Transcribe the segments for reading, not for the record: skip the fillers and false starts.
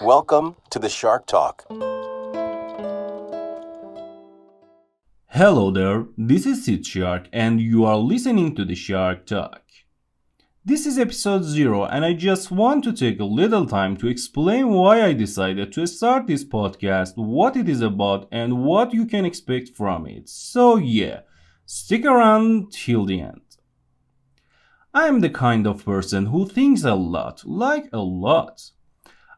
Welcome to the Shark Talk. Hello there, this is Shark and you are listening to the Shark Talk. This is episode 0 and I just want to take a little time to explain why I decided to start this podcast, what it is about and what you can expect from it. So yeah, stick around till the end. I am the kind of person who thinks a lot, like a lot.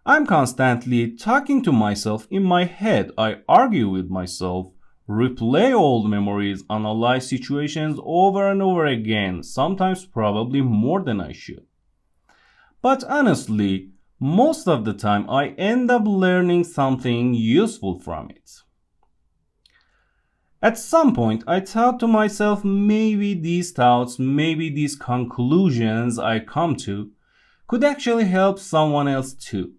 I'm constantly talking to myself in my head. I argue with myself, replay old memories, analyze situations over and over again, sometimes probably more than I should. But honestly, most of the time I end up learning something useful from it. At some point, I thought to myself, maybe these thoughts, maybe these conclusions I come to could actually help someone else too.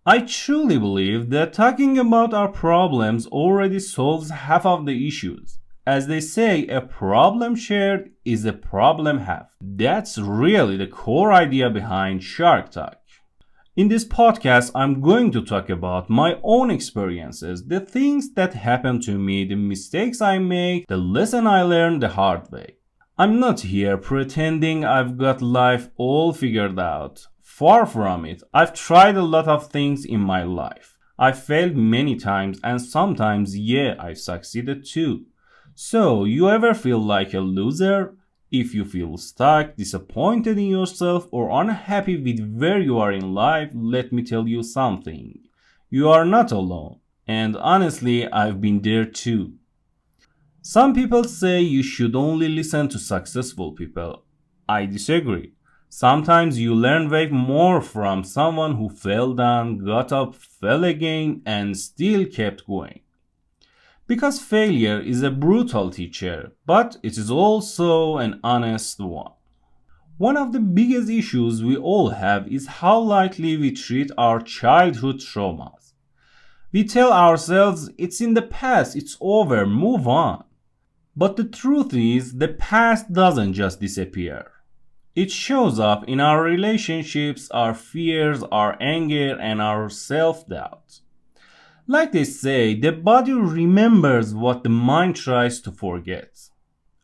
I truly believe that talking about our problems already solves half of the issues. As they say, a problem shared is a problem halved. That's really the core idea behind Shark Talk. In this podcast, I'm going to talk about my own experiences, the things that happened to me, the mistakes I make, the lesson I learned the hard way. I'm not here pretending I've got life all figured out. Far from it. I've tried a lot of things in my life. I've failed many times and sometimes, I've succeeded too. So, you ever feel like a loser? If you feel stuck, disappointed in yourself, or unhappy with where you are in life, let me tell you something. You are not alone. And honestly, I've been there too. Some people say you should only listen to successful people. I disagree. Sometimes you learn way more from someone who fell down, got up, fell again, and still kept going. Because failure is a brutal teacher, but it is also an honest one. One of the biggest issues we all have is how lightly we treat our childhood traumas. We tell ourselves it's in the past, it's over, move on. But the truth is, the past doesn't just disappear. It shows up in our relationships, our fears, our anger, and our self-doubt. Like they say, the body remembers what the mind tries to forget.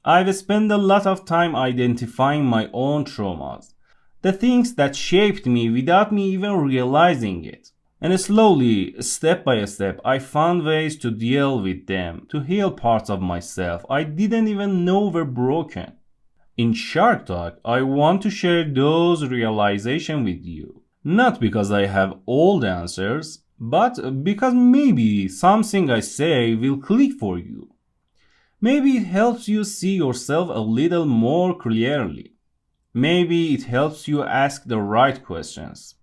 I've spent a lot of time identifying my own traumas, the things that shaped me without me even realizing it. And slowly, step by step, I found ways to deal with them, to heal parts of myself I didn't even know were broken. In Shark Talk, I want to share those realizations with you. Not because I have all the answers, but because maybe something I say will click for you. Maybe it helps you see yourself a little more clearly. Maybe it helps you ask the right questions.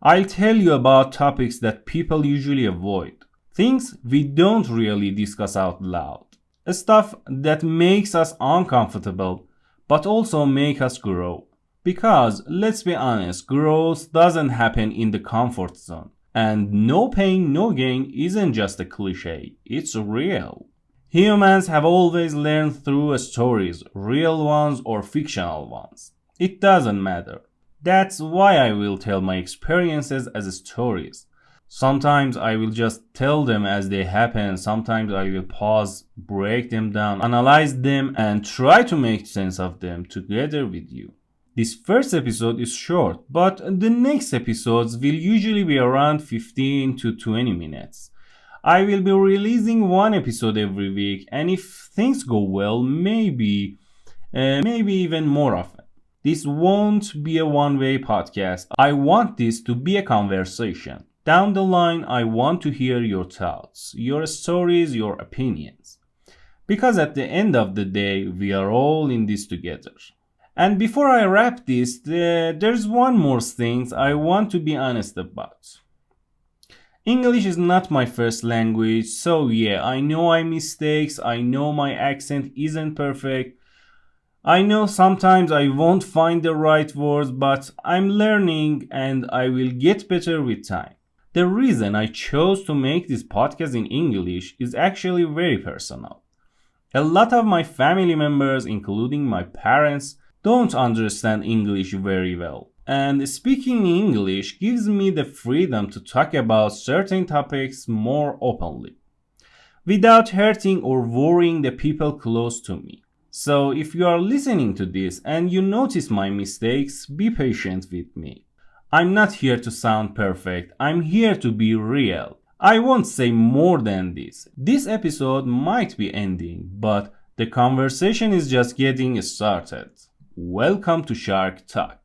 I'll tell you about topics that people usually avoid. Things we don't really discuss out loud. Stuff that makes us uncomfortable, but also make us grow. Because, let's be honest, growth doesn't happen in the comfort zone. And no pain, no gain isn't just a cliche, it's real. Humans have always learned through stories, real ones or fictional ones. It doesn't matter. That's why I will tell my experiences as stories. Sometimes I will just tell them as they happen, sometimes I will pause, break them down, analyze them and try to make sense of them together with you. This first episode is short, but the next episodes will usually be around 15 to 20 minutes. I will be releasing one episode every week and if things go well, maybe even more often. This won't be a one-way podcast. I want this to be a conversation. Down the line, I want to hear your thoughts, your stories, your opinions. Because at the end of the day, we are all in this together. And before I wrap this, there's one more thing I want to be honest about. English is not my first language, so I know I make mistakes, I know my accent isn't perfect. I know sometimes I won't find the right words, but I'm learning and I will get better with time. The reason I chose to make this podcast in English is actually very personal. A lot of my family members, including my parents, don't understand English very well. And speaking English gives me the freedom to talk about certain topics more openly, without hurting or worrying the people close to me. So if you are listening to this and you notice my mistakes, be patient with me. I'm not here to sound perfect, I'm here to be real. I won't say more than this. This episode might be ending, but the conversation is just getting started. Welcome to Shark Talk.